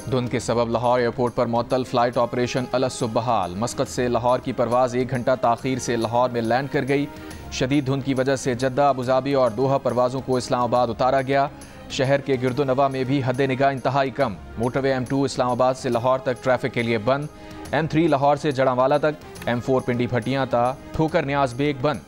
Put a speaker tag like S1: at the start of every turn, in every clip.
S1: धुंध के सबब लाहौर एयरपोर्ट पर मुअत्तल फ्लाइट ऑपरेशन अलसुब बहाल। मस्कत से लाहौर की परवाज़ 1 घंटा ताख़ीर से लाहौर में लैंड कर गई। शदीद धुंध की वजह से जद्दा, अबूधाबी और दोहा परवाज़ों को इस्लामाबाद उतारा गया। शहर के गिरदोनवा में भी हद निगाह इंतहाई कम। मोटरवे M2 इस्लामाबाद से लाहौर तक ट्रैफिक के लिए बंद। M3 लाहौर से जड़ांवाला तक, M4 पिंडी भटियां तक ठोकर न्याज बेग बंद।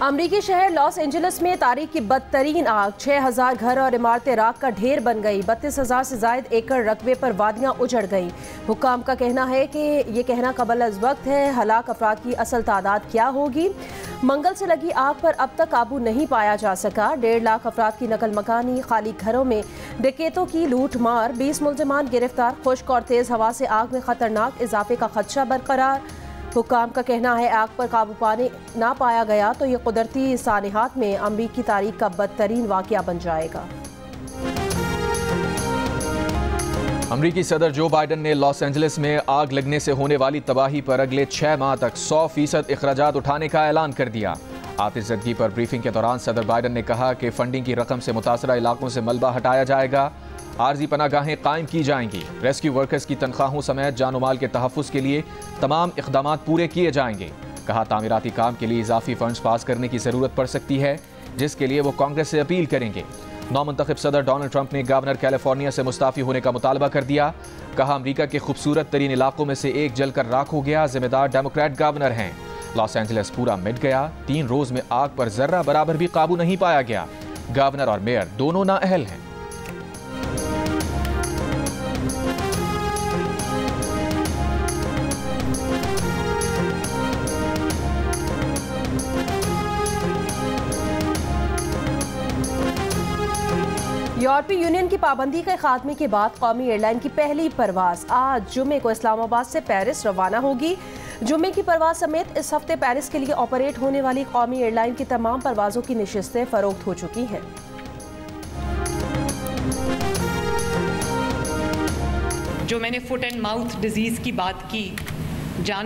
S2: अमरीकी शहर लॉस एंजलिस में तारीख की बदतरीन आग, 6000 घर और इमारतें राख का ढेर बन गई। 32,000 से जायद एकड़ रकबे पर वादियां उजड़ गई। हुक्काम का कहना है कि ये कहना कबल अज़ वक्त है, हलाक अफराद की असल तादाद क्या होगी। मंगल से लगी आग पर अब तक काबू नहीं पाया जा सका। 1.5 लाख अफराद की नकल मकानी, खाली घरों में डकैतों की लूट मार, 20 मुल्ज़िमान गिरफ्तार। खुश्क और तेज़ हवा से आग में खतरनाक इजाफे का खदशा बरकरार। हुक्काम का कहना है आग पर काबू पाने ना पाया गया तो ये कुदरती सानिहात में अमरीकी तारीख का बदतरीन वाक़या बन जाएगा।
S1: अमरीकी सदर जो बाइडन ने लॉस एंजलिस में आग लगने से होने वाली तबाही पर अगले 6 माह तक 100% अखराजात उठाने का ऐलान कर दिया। आतिशज़दगी पर ब्रीफिंग के दौरान सदर बाइडन ने कहा कि फंडिंग की रकम से मुतासरा इलाकों से मलबा हटाया जाएगा, आर्जी पनागाहें कायम की जाएंगी, रेस्क्यू वर्कर्स की तनख्वाहों समेत जान माल के तहफ़्फ़ुज़ के लिए तमाम इक़दाम पूरे किए जाएंगे। कहा तामीराती काम के लिए इजाफी फंड्स पास करने की ज़रूरत पड़ सकती है, जिसके लिए वो कांग्रेस से अपील करेंगे। नौमुंतखब सदर डोनाल्ड ट्रंप ने गवर्नर कैलिफोर्निया से मुस्ताफ़ी होने का मुतालबा कर दिया। कहा अमरीका के खूबसूरत तरीन इलाकों में से एक जलकर राख हो गया, जिम्मेदार डेमोक्रेट गवर्नर हैं। लॉस एंजलिस पूरा मिट गया। 3 रोज़ में आग पर जर्रा बराबर भी काबू नहीं पाया गया। गवर्नर और मेयर दोनों नाअहल हैं।
S2: यूरोपीय यूनियन की पाबंदी के खात्मे के बाद कौमी एयरलाइन की पहली परवाज आज जुमे को इस्लामाबाद से पेरिस रवाना होगी। जुमे की परवाज समेत इस हफ्ते पेरिस के लिए ऑपरेट होने वाली कौमी एयरलाइन की तमाम परवाजों की नशिस्तें फरोख्त हो चुकी हैं।
S3: जो मैंने फुट एंड माउथ डिजीज़ की बात की,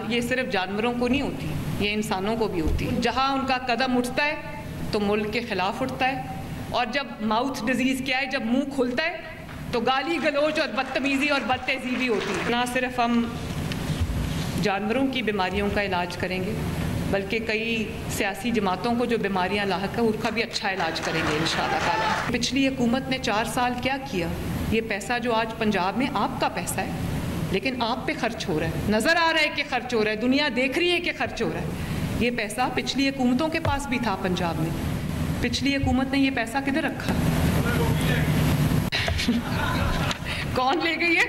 S3: ये सिर्फ जानवरों को नहीं होती, ये इंसानों को भी होती है। जहाँ उनका कदम उठता है तो मुल्क के खिलाफ उठता है, और जब माउथ डिजीज़ क्या है, जब मुंह खुलता है तो गाली गलोच और बदतमीज़ी और बदतहज़ीबी होती है। ना सिर्फ हम जानवरों की बीमारियों का इलाज करेंगे, बल्कि कई सियासी जमातों को जो बीमारियां लाहक है उसका भी अच्छा इलाज करेंगे इंशाअल्लाह ताला। पिछली हुकूमत ने 4 साल क्या किया? ये पैसा जो आज पंजाब में आपका पैसा है, लेकिन आप पे खर्च हो रहा है, नज़र आ रहा है कि खर्च हो रहा है, दुनिया देख रही है कि खर्च हो रहा है। ये पैसा पिछली हुकूमतों के पास भी था पंजाब में। पिछली हुकूमत ने ये पैसा किधर रखा? कौन ले गई है?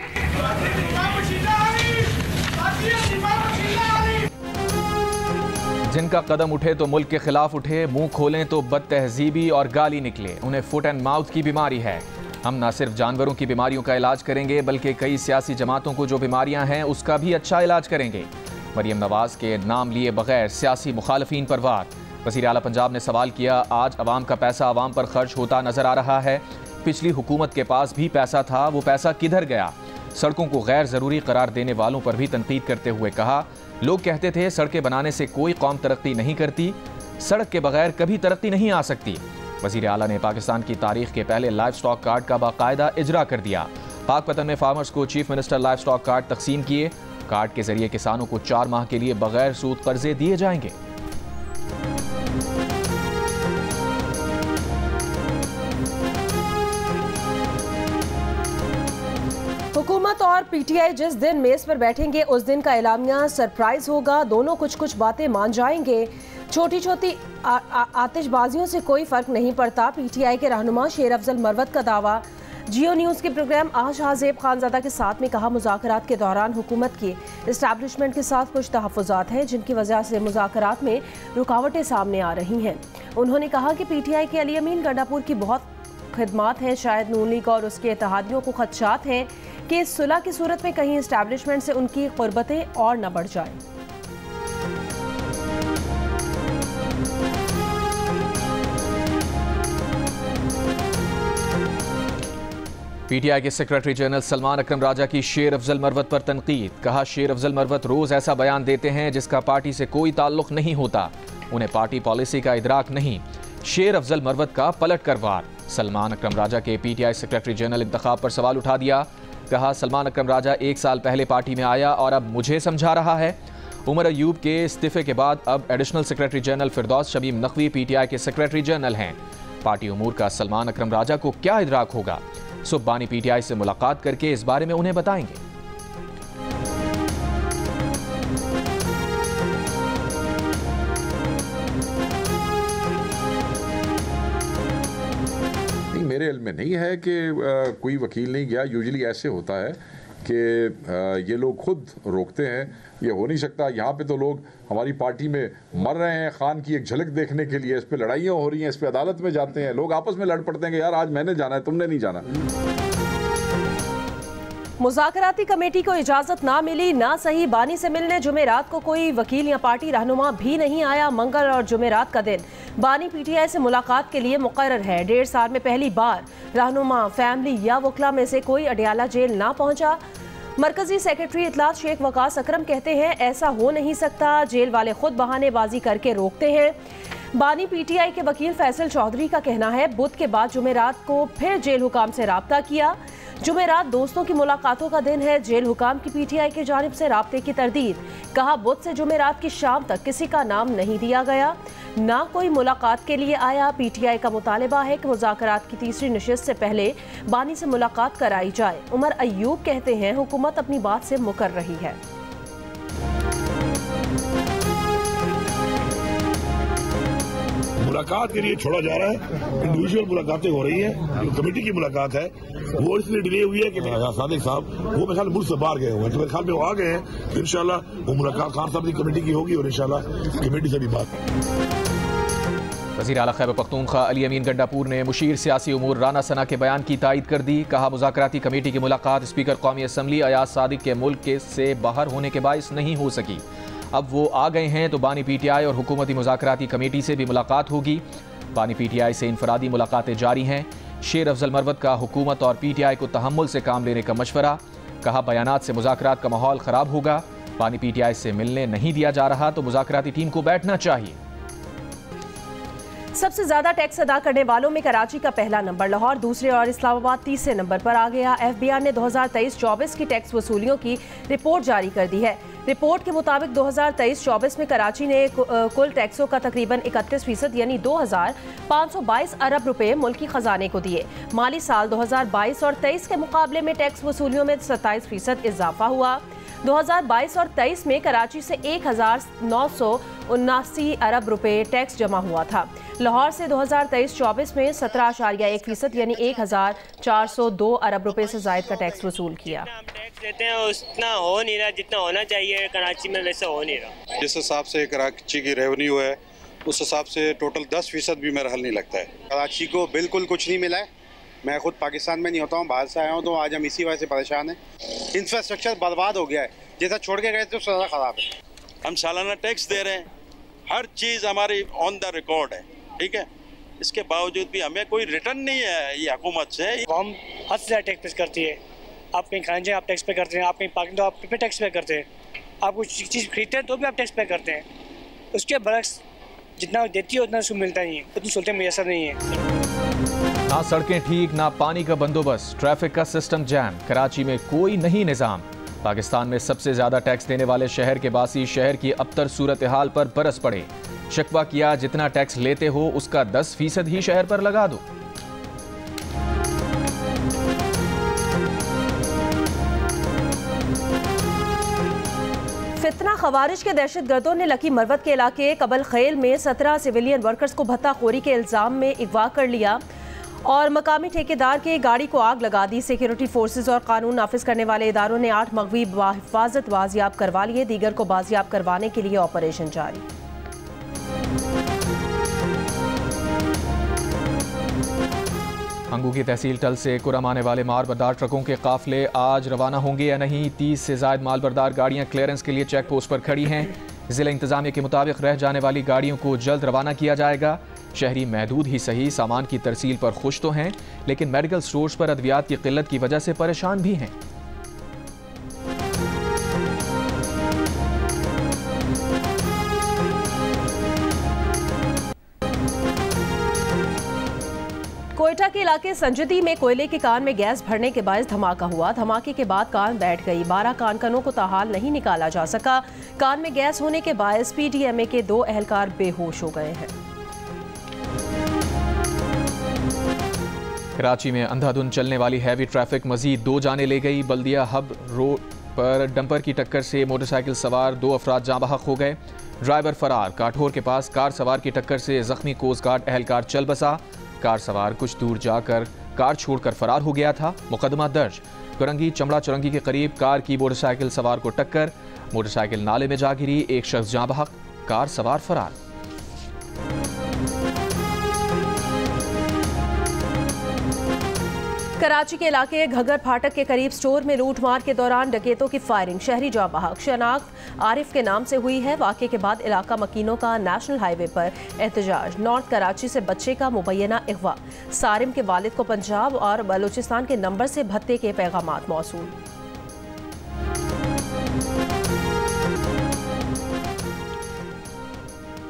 S1: जिनका कदम उठे तो मुल्क के खिलाफ उठे, मुंह खोलें तो बदतहजीबी और गाली निकले। उन्हें फुट एंड माउथ की बीमारी है। हम न सिर्फ जानवरों की बीमारियों का इलाज करेंगे, बल्कि कई सियासी जमातों को जो बीमारियां हैं उसका भी अच्छा इलाज करेंगे। मरियम नवाज के नाम लिए बगैर सियासी मुखालफीन पर वार। वज़ीर आला पंजाब ने सवाल किया, आज अवाम का पैसा अवाम पर खर्च होता नजर आ रहा है। पिछली हुकूमत के पास भी पैसा था, वो पैसा किधर गया? सड़कों को गैर ज़रूरी करार देने वालों पर भी तनकीद करते हुए कहा, लोग कहते थे सड़कें बनाने से कोई कौम तरक्की नहीं करती, सड़क के बगैर कभी तरक्की नहीं आ सकती। वज़ीर आला ने पाकिस्तान की तारीख के पहले लाइफ स्टॉक कार्ड का बाकायदा इजरा कर दिया। पाकपतन में फार्मर्स को chief minister life stock card तकसीम किए। कार्ड के जरिए किसानों को 4 माह के लिए बगैर सूद कर्जे दिए जाएंगे।
S2: हुकूमत और पीटीआई जिस दिन मेज पर बैठेंगे उस दिन का एलामिया सरप्राइज होगा। दोनों कुछ कुछ बातें मान जाएंगे। छोटी छोटी आतिशबाजियों से कोई फर्क नहीं पड़ता, पीटीआई के रहनुमा शेर अफजल मरवत का दावा। जियो न्यूज़ के प्रोग्राम आज हाजेब खानजादा के साथ में कहा, मुज़ाकरात के दौरान हुकूमत की इस्टेब्लिशमेंट के साथ कुछ तहफ़्फ़ुज़ात हैं जिनकी वजह से मुज़ाकरात में रुकावटें सामने आ रही हैं। उन्होंने कहा कि पीटीआई के अली अमीन गंडापुर की बहुत खिदमात हैं, शायद नून लीग और उसके इत्तेहादियों को खदशात हैं कि इस सुलह की सूरत में कहीं इस्टेब्लिशमेंट से उनकी क़ुर्बतें और न बढ़ जाएं।
S1: पीटीआई के सेक्रेटरी जनरल सलमान अकरम राजा की शेर अफजल मरवत पर तनकीद। कहा, शेर अफजल मरवत रोज ऐसा बयान देते हैं जिसका पार्टी से कोई ताल्लुक नहीं होता, उन्हें पार्टी पॉलिसी का इदराक नहीं। शेर अफजल मरवत का पलट कर वार। सलमान अकरम राजा के पीटीआई सेक्रेटरी जनरल इंतखाब पर सवाल उठा दिया। कहा, सलमान अकरम राजा 1 साल पहले पार्टी में आया और अब मुझे समझा रहा है। उमर अयूब के इस्तीफे के बाद अब एडिशनल सेक्रेटरी जनरल फिरदौस शमीम नकवी पीटीआई के सेक्रेटरी जनरल हैं। पार्टी उमूर का सलमान अकरम राजा को क्या इदराक होगा? सुब्बानी पीटीआई से मुलाकात करके इस बारे में उन्हें बताएंगे।
S4: मेरे इल्म में नहीं है कि कोई वकील नहीं गया। यूजुअली ऐसे होता है कि ये लोग खुद रोकते हैं। ये हो नहीं सकता। यहाँ पे तो लोग हमारी पार्टी में मर रहे हैं खान की एक झलक देखने के लिए। इस पे लड़ाइयाँ हो रही हैं, इस पे अदालत में जाते हैं, लोग आपस में लड़ पड़ते हैं कि यार आज मैंने जाना है, तुमने नहीं जाना।
S2: मुज़ाकराती कमेटी को इजाजत ना मिली, ना सही बानी से मिलने जुमेरात को कोई वकील या पार्टी रहनुमा भी नहीं आया। मंगल और जुमेरात का दिन बानी पीटीआई से मुलाकात के लिए मुकर्रर है। 1.5 साल में पहली बार रहनुमा, फैमिली या वकला में से कोई अडियाला जेल ना पहुंचा। मरकजी सेक्रेटरी इतलात शेख वकास अकरम कहते हैं, ऐसा हो नहीं सकता, जेल वाले खुद बहानेबाजी करके रोकते हैं। बानी पीटीआई के वकील फैसल चौधरी का कहना है, बुध के बाद जुमेरात को फिर जेल हुकाम से राब्ता किया। जुमेरात दोस्तों की मुलाकातों का दिन है। जेल हुकाम की पीटीआई की जानिब से राब्ते की तरदीद। कहा, बुध से जुमेरात की शाम तक किसी का नाम नहीं दिया गया, ना कोई मुलाकात के लिए आया। पीटीआई का मुतालिबा है कि मुज़ाकरात की तीसरी नशिस्त से पहले बानी से मुलाकात कराई जाए। उमर अयूब कहते हैं, हुकूमत अपनी बात से मुकर रही है।
S5: मुलाकात के लिए छोड़ा जा रहा है। इंडिविजुअल मुलाकातें हो रही हैं। कमेटी की मुलाकात है, वो इसलिए डिले हुई है कि सादिक साहब वो मेरे ख्याल मुल्क से बाहर गए हुए हैं, तो मेरे ख्याल में वो आ गए हैं। तो इंशाल्लाह वो मुलाकात खान साहब की कमेटी की होगी और इंशाल्लाह कमेटी से भी बात।
S1: वज़ीर आला खैबर पख्तूनख्वा अली अमीन गंडापुर ने मुशीर सियासी उमूर राना सना के बयान की तायद कर दी। कहा, मुज़ाकराती कमेटी की मुलाकात स्पीकर कौमी असम्बली अयाज सादिक के मुल्क से बाहर होने के बाइस नहीं हो सकी। अब वो आ गए हैं तो बानी पीटीआई और हुकूमती मुज़ाकराती कमेटी से भी मुलाकात होगी। बानी पीटीआई से इनफरादी मुलाकातें जारी हैं। शेर अफजल मरवत का हुकूमत और पीटीआई को तहम्मुल से काम लेने का मशवरा। कहा, बयानात से मुज़ाकरात का माहौल ख़राब होगा। बानी पीटीआई से मिलने नहीं दिया जा रहा तो मुज़ाकराती टीम को बैठना चाहिए।
S2: सबसे ज्यादा टैक्स अदा करने वालों में कराची का पहला नंबर, लाहौर दूसरे और इस्लामाबाद तीसरे नंबर पर आ गया। एफबीआर ने 2023-24 की टैक्स वसूलियों की रिपोर्ट जारी कर दी है। रिपोर्ट के मुताबिक 2023-24 में कराची ने कुल टैक्सों का तकरीबन 31% यानी 2,522 अरब रुपए मुल्की खजाने को दिए। माली साल 2022 और 23 के मुकाबले में टैक्स वसूलियों में 27% इजाफा हुआ। 2022 और 23 में कराची से 1,979 अरब रुपए टैक्स जमा हुआ था। लाहौर से 2023-24 में 17.1% यानी 1,402 अरब रुपए से जायद का टैक्स वसूल किया।
S6: टैक्स देते हैं उतना हो नहीं रहा जितना होना चाहिए कराची में, वैसे हो नहीं रहा।
S7: जिस हिसाब से कराची की रेवेन्यू है उस हिसाब से टोटल 10% भी मेरा हल नहीं लगता है। कराची को बिल्कुल कुछ नहीं मिला है। मैं खुद पाकिस्तान में नहीं होता हूँ, बाहर से आया हूँ, तो आज हम इसी वजह से परेशान हैं। इंफ्रास्ट्रक्चर बर्बाद हो गया है, जैसा छोड़ के गए थे उससे ज़्यादा ख़राब है।
S8: हम सालाना टैक्स दे रहे हैं, हर चीज़ हमारी ऑन द रिकॉर्ड है, ठीक है। इसके बावजूद भी हमें कोई रिटर्न नहीं है ये हुकूमत से।
S6: कौम हद से ज़्यादा टैक्स पे करती है। आप कहीं खाने जाए आप टैक्स पे करते हैं, आप कहीं पार्किंग तो आप पे टैक्स पे करते हैं, आप कुछ चीज़ खरीदते हैं तो भी आप टैक्स पे करते हैं। उसके बरक्स जितना देती है उतना उसको मिलता नहीं है, उतनी सहूलतें मैसर नहीं है।
S1: ना सड़कें ठीक, ना पानी का बंदोबस्त, ट्रैफिक का सिस्टम जैम, कराची में कोई नहीं निज़ाम। पाकिस्तान में सबसे ज्यादा टैक्स देने वाले शहर के बासी शहर की अबतर सूरत हाल पर बरस पड़े। शिकवा किया, जितना टैक्स लेते हो उसका 10% ही शहर पर लगा दो।
S2: फितना खवारिज के दहशतगर्दों ने लकी मरवत के इलाके कबल खेल में 17 सिविलियन वर्कर्स को भत्ताखोरी के इल्जाम में अगवा कर लिया और मकामी ठेकेदार की गाड़ी को आग लगा दी। सिक्योरिटी फोर्सेज और कानून नाफिज करने वाले इदारों ने 8 मगवी हिफाजत बाजियाब करवा लिए, दीगर को बाजियाब करवाने के लिए ऑपरेशन जारी।
S1: हंगू की तहसील टल से कुरम आने वाले मालबरदार ट्रकों के काफिले आज रवाना होंगे या नहीं। 30 से ज़ायद मालबरदार गाड़ियां क्लियरेंस के लिए चेक पोस्ट पर खड़ी हैं। ज़िला इंतजामिया के मुताबिक रह जाने वाली गाड़ियों को जल्द रवाना किया जाएगा। शहरी महदूद ही सही सामान की तरसील पर खुश तो हैं, लेकिन मेडिकल स्टोर्स पर अद्वियात की किल्लत की वजह से परेशान भी हैं।
S2: कोयटा के इलाके संजदी में कोयले के कान में गैस भरने के बायस धमाका हुआ। धमाके के बाद कान बैठ गई। 12 कानकनों को ताहाल नहीं निकाला जा सका। कान में गैस होने के बायस पीडीएमए के 2 एहलकार बेहोश हो गए हैं।
S1: कराची में अंधाधुंध चलने वाली हैवी ट्रैफिक मजीद 2 जाने ले गई। बल्दिया हब रोड पर डंपर की टक्कर से मोटरसाइकिल सवार 2 अफराद जाँ बहक हो गए। ड्राइवर फरार। काठोर के पास कार सवार की टक्कर से जख्मी कोस्ट गार्ड एहलकार चल बसा। कार सवार कुछ दूर जाकर कार छोड़कर फरार हो गया था। मुकदमा दर्ज। कुरंगी चमड़ा चुरंगी के करीब कार की मोटरसाइकिल सवार को टक्कर। मोटरसाइकिल नाले में जा गिरी। 1 शख्स जाँ बहक, कार सवार फरार।
S2: कराची के इलाके घगर फाटक के करीब स्टोर में लूटमार के दौरान डकैतों की फायरिंग। शहरी जाँ बहक। शनाख्त आरिफ के नाम से हुई है। वाक़े के बाद इलाका मकीनों का नेशनल हाईवे पर एहतजाज। नॉर्थ कराची से बच्चे का मुबैना अगवा। सारिम के वालिद को पंजाब और बलूचिस्तान के नंबर से भत्ते के पैगामात मौसूल।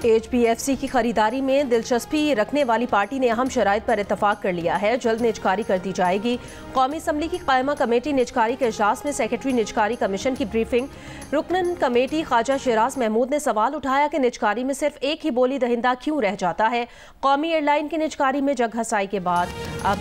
S2: HPFC की खरीदारी में दिलचस्पी रखने वाली पार्टी ने अहम शराइत पर इत्तफाक कर लिया है। जल्द निजकारी कर दी जाएगी। कौमी असम्बली की कायमा कमेटी निजकारी के इजलास में सेक्रेटरी निजकारी कमीशन की ब्रीफिंग। रुकन कमेटी ख्वाजा शिराज महमूद ने सवाल उठाया कि निजकारी में सिर्फ एक ही बोली दहिंदा क्यों रह जाता है। कौमी एयरलाइन की निजकारी में जग हसाई के बाद अब